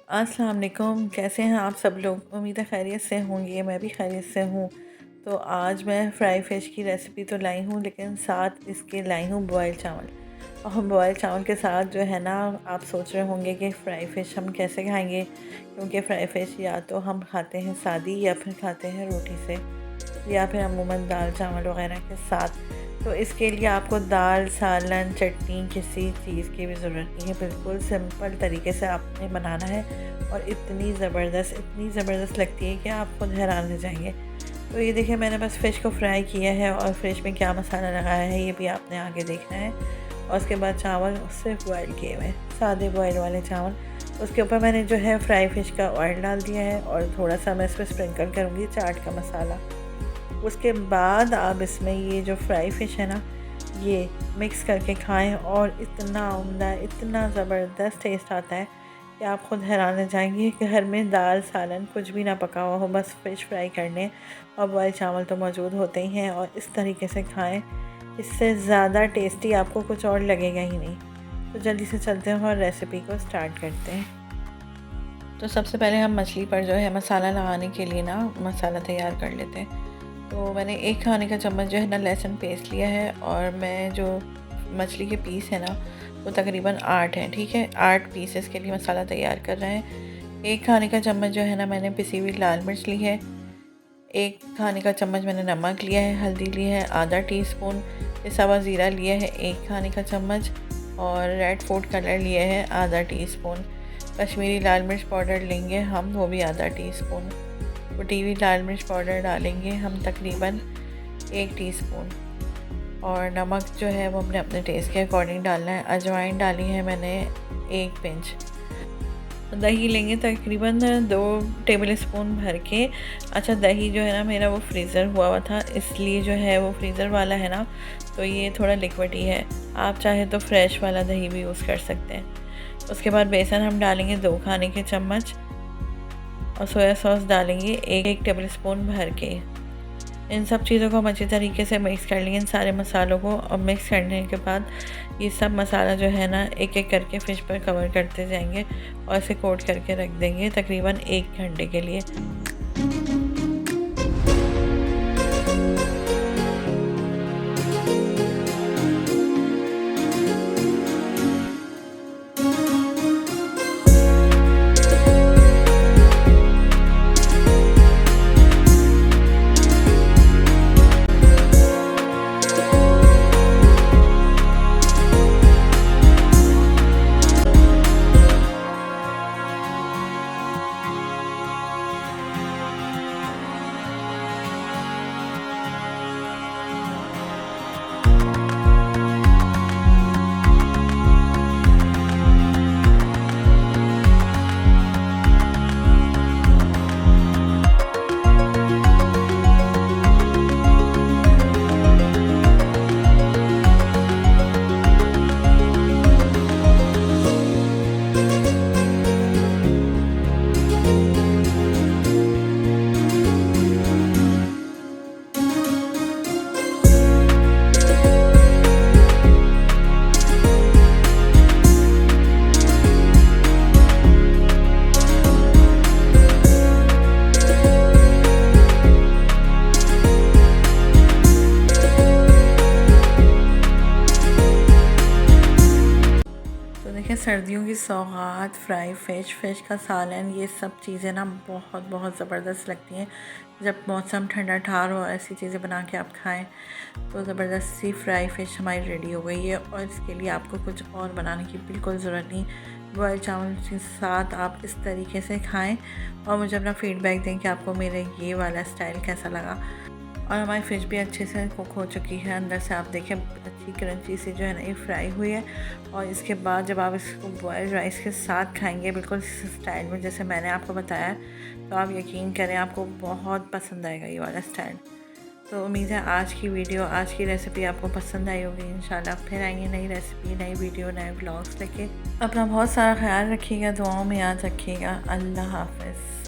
अस्सलाम वालेकुम। कैसे हैं आप सब लोग? उम्मीद है खैरियत से होंगे। मैं भी खैरियत से हूँ। तो आज मैं फ्राई फ़िश की रेसिपी तो लाई हूँ, लेकिन साथ इसके लाई हूँ बॉयल चावल। और बॉयल चावल के साथ जो है ना, आप सोच रहे होंगे कि फ़्राई फ़िश हम कैसे खाएंगे, क्योंकि फ़्राई फ़िश या तो हम खाते हैं सादी या फिर खाते हैं रोटी से, या फिर अमूमन दाल चावल वगैरह के साथ। तो इसके लिए आपको दाल, सालन, चटनी किसी चीज़ की भी ज़रूरत नहीं है। बिल्कुल सिंपल तरीके से आपने बनाना है और इतनी ज़बरदस्त लगती है कि आप खुद हैरान रह जाएंगे। तो ये देखिए, मैंने बस फ़िश को फ्राई किया है और फ़िश में क्या मसाला लगाया है ये भी आपने आगे देखना है। और उसके बाद चावल सिर्फ बॉयल किए हुए, सादे बॉयल वाले चावल। उसके ऊपर मैंने जो है फ्राई फ़िश का ऑयल डाल दिया है और थोड़ा सा मैं इस पर स्प्रिंकल करूँगी चाट का मसाला। उसके बाद आप इसमें ये जो फ्राई फ़िश है ना, ये मिक्स करके खाएं और इतना उम्दा, इतना ज़बरदस्त टेस्ट आता है कि आप ख़ुद हैरान रह जाएंगे। घर में दाल सालन कुछ भी ना पका हुआ हो, बस फ़िश फ्राई करने और बॉयल चावल तो मौजूद होते ही हैं, और इस तरीके से खाएं। इससे ज़्यादा टेस्टी आपको कुछ और लगेगा ही नहीं। तो जल्दी से चलते हैं और रेसिपी को स्टार्ट करते हैं। तो सबसे पहले हम मछली पर जो है मसाला लगाने के लिए ना मसाला तैयार कर लेते हैं। तो मैंने 1 खाने का चम्मच जो है ना लहसुन पेस्ट लिया है, और मैं जो मछली के पीस है ना वो तकरीबन 8 हैं, ठीक है। 8 पीसेस के लिए मसाला तैयार कर रहे हैं। 1 खाने का चम्मच जो है ना मैंने पिसी हुई लाल मिर्च ली है। 1 खाने का चम्मच मैंने नमक लिया है, हल्दी ली है आधा टीस्पून, पिसा हुआ ज़ीरा लिया है 1 खाने का चम्मच, और रेड फूड कलर लिया है आधा टीस्पून। कश्मीरी लाल मिर्च पाउडर लेंगे हम, वो भी आधा टीस्पून। कुटी हुई लाल मिर्च पाउडर डालेंगे हम तकरीबन 1 टीस्पून, और नमक जो है वो हमने अपने टेस्ट के अकॉर्डिंग डालना है। अजवाइन डाली है मैंने 1 पिंच। दही लेंगे तकरीबन 2 टेबल स्पून भर के। अच्छा, दही जो है ना मेरा वो फ्रीज़र हुआ था, इसलिए जो है वो फ्रीज़र वाला है ना, तो ये थोड़ा लिक्विड ही है। आप चाहे तो फ्रेश वाला दही भी यूज़ कर सकते हैं। उसके बाद बेसन हम डालेंगे 2 खाने के चम्मच, और सोया सॉस डालेंगे 1 टेबल स्पून भर के। इन सब चीज़ों को हम अच्छी तरीके से मिक्स कर लेंगे, इन सारे मसालों को। और मिक्स करने के बाद ये सब मसाला जो है ना एक एक करके फ़िश पर कवर करते जाएंगे और इसे कोट करके रख देंगे तकरीबन 1 घंटे के लिए। देखिए, सर्दियों की सौगात फ्राई फ़िश का सालन, ये सब चीज़ें ना बहुत ज़बरदस्त लगती हैं। जब मौसम ठंडा ठार हो, ऐसी चीज़ें बना के आप खाएं तो ज़बरदस्त सी फ्राई फ़िश हमारी रेडी हो गई है। और इसके लिए आपको कुछ और बनाने की बिल्कुल ज़रूरत नहीं। बॉयल चावल के साथ आप इस तरीके से खाएं और मुझे अपना फ़ीडबैक दें कि आपको मेरे ये वाला स्टाइल कैसा लगा। और हमारी फ़िश भी अच्छे से कुक हो चुकी है, अंदर से आप देखें अच्छी क्रंची सी जो है ना ये फ्राई हुई है। और इसके बाद जब आप इसको बॉयल राइस के साथ खाएंगे बिल्कुल स्टाइल में जैसे मैंने आपको बताया, तो आप यकीन करें आपको बहुत पसंद आएगा ये वाला स्टाइल। तो उम्मीद है आज की रेसिपी आपको पसंद आई होगी। इंशाल्लाह फिर आएंगे नई रेसिपी, नई वीडियो, नए ब्लॉग्स लेके। अपना बहुत सारा ख्याल रखिएगा, दुआओं में याद रखिएगा। अल्लाह हाफ़िज़।